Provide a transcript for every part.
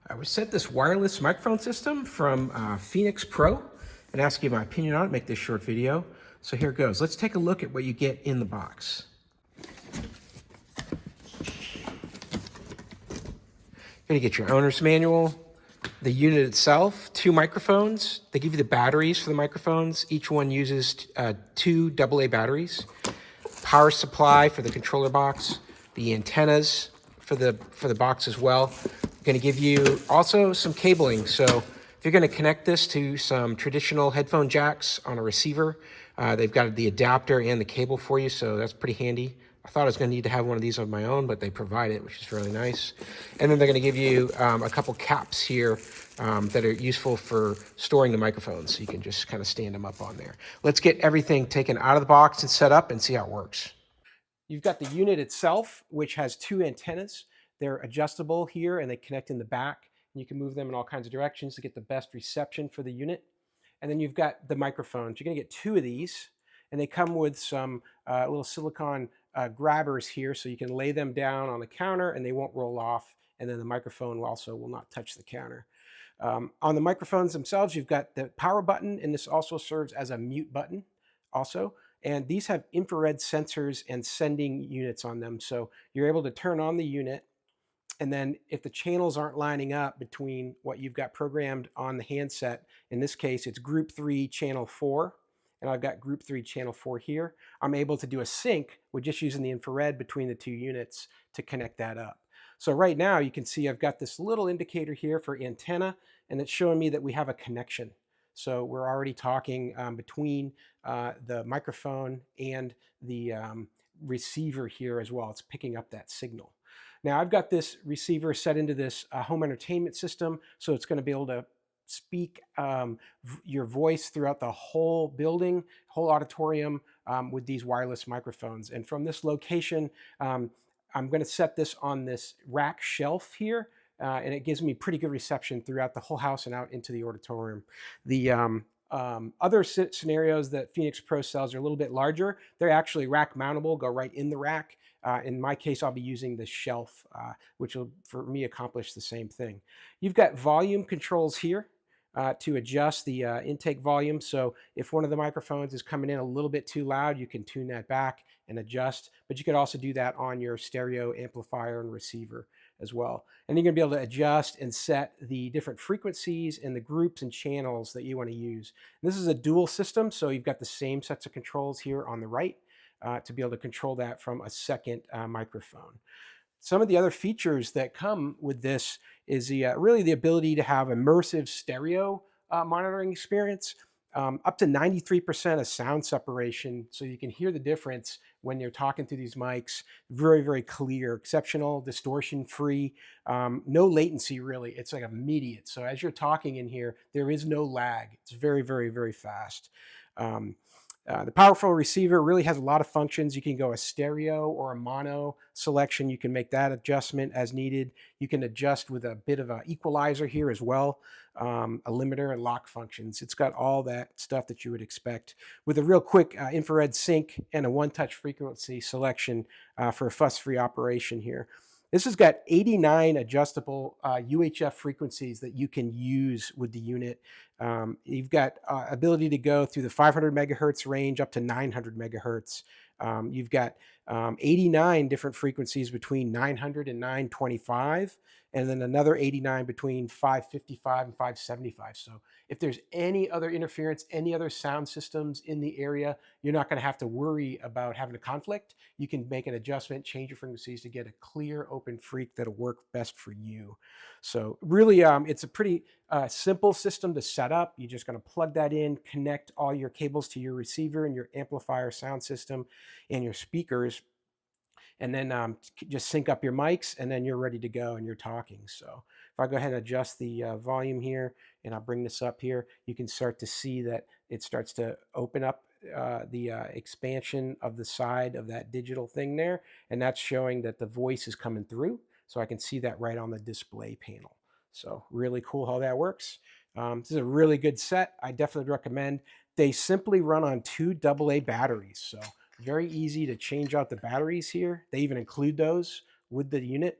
I was sent this wireless microphone system from Phenyx Pro and asked you my opinion on it, make this short video. So here it goes. Let's take a look at what you get in the box. You're gonna get your owner's manual, the unit itself, 2 microphones. They give you the batteries for the microphones. Each one uses 2 AA batteries. Power supply for the controller box, the antennas for the box as well. Going to give you also some cabling. So if you're going to connect this to some traditional headphone jacks on a receiver, they've got the adapter and the cable for you, so that's pretty handy. I thought I was going to need to have one of these on my own, but they provide it, which is really nice. And then they're going to give you a couple caps here that are useful for storing the microphones, so you can just kind of stand them up on there. Let's get everything taken out of the box and set up and see how it works. You've got the unit itself, which has 2 antennas. They're adjustable here and they connect in the back. And you can move them in all kinds of directions to get the best reception for the unit. And then you've got the microphones. You're going to get 2 of these, and they come with some little silicone grabbers here, so you can lay them down on the counter and they won't roll off. And then the microphone also will not touch the counter. On the microphones themselves, you've got the power button, and this also serves as a mute button also. And these have infrared sensors and sending units on them. So you're able to turn on the unit, and then if the channels aren't lining up between what you've got programmed on the handset, in this case, it's group 3 channel 4, and I've got group 3 channel 4 here, I'm able to do a sync with just using the infrared between the 2 units to connect that up. So right now you can see I've got this little indicator here for antenna, and it's showing me that we have a connection. So we're already talking between the microphone and the receiver here as well. It's picking up that signal. Now I've got this receiver set into this home entertainment system, so it's going to be able to speak your voice throughout the whole building, whole auditorium with these wireless microphones. And from this location, I'm going to set this on this rack shelf here, and it gives me pretty good reception throughout the whole house and out into the auditorium. The other scenarios that Phenyx Pro sells are a little bit larger. They're actually rack mountable, go right in the rack. In my case, I'll be using the shelf, which will, for me, accomplish the same thing. You've got volume controls here to adjust the intake volume. So if one of the microphones is coming in a little bit too loud, you can tune that back and adjust. But you could also do that on your stereo amplifier and receiver as well. And you're going to be able to adjust and set the different frequencies and the groups and channels that you want to use. And this is a dual system, so you've got the same sets of controls here on the right to be able to control that from a second microphone. Some of the other features that come with this is really the ability to have immersive stereo monitoring experience, up to 93% of sound separation, so you can hear the difference when you're talking through these mics. Very, very clear, exceptional, distortion-free, no latency really. It's like immediate. So as you're talking in here, there is no lag. It's very, very, very fast. The powerful receiver really has a lot of functions. You can go a stereo or a mono selection. You can make that adjustment as needed. You can adjust with a bit of an equalizer here as well, a limiter and lock functions. It's got all that stuff that you would expect with a real quick infrared sync and a one-touch frequency selection for a fuss-free operation here. This has got 89 adjustable UHF frequencies that you can use with the unit. You've got ability to go through the 500 megahertz range up to 900 megahertz. You've got 89 different frequencies between 900 and 925, and then another 89 between 555 and 575. So if there's any other interference, any other sound systems in the area, you're not going to have to worry about having a conflict. You can make an adjustment, change your frequencies to get a clear open freq that'll work best for you. So really, it's a pretty simple system to set up. You're just going to plug that in, connect all your cables to your receiver and your amplifier sound system and your speakers, and then just sync up your mics, and then you're ready to go and you're talking. So if I go ahead and adjust the volume here, and I'll bring this up here, you can start to see that it starts to open up the expansion of the side of that digital thing there, and that's showing that the voice is coming through. So I can see that right on the display panel. So really cool how that works. This is a really good set. I definitely recommend. They simply run on 2 AA batteries. So very easy to change out the batteries here. They even include those with the unit.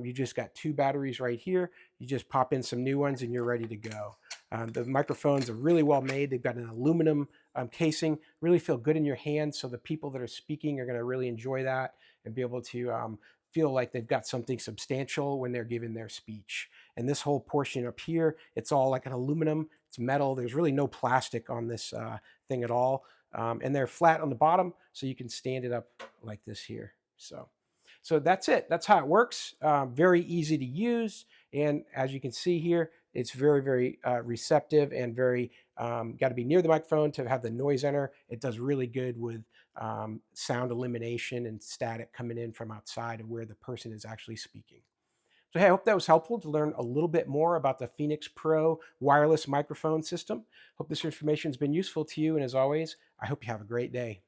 You just got 2 batteries right here. You just pop in some new ones and you're ready to go. The microphones are really well made. They've got an aluminum casing, really feel good in your hands. So the people that are speaking are going to really enjoy that and be able to feel like they've got something substantial when they're giving their speech. And this whole portion up here, it's all like an aluminum, it's metal. There's really no plastic on this thing at all. And they're flat on the bottom, so you can stand it up like this here. So that's it. That's how it works. Very easy to use. And as you can see here, it's very, very receptive and very, got to be near the microphone to have the noise enter. It does really good with sound elimination and static coming in from outside of where the person is actually speaking. So hey, I hope that was helpful to learn a little bit more about the Phenyx Pro wireless microphone system. Hope this information has been useful to you. And as always, I hope you have a great day.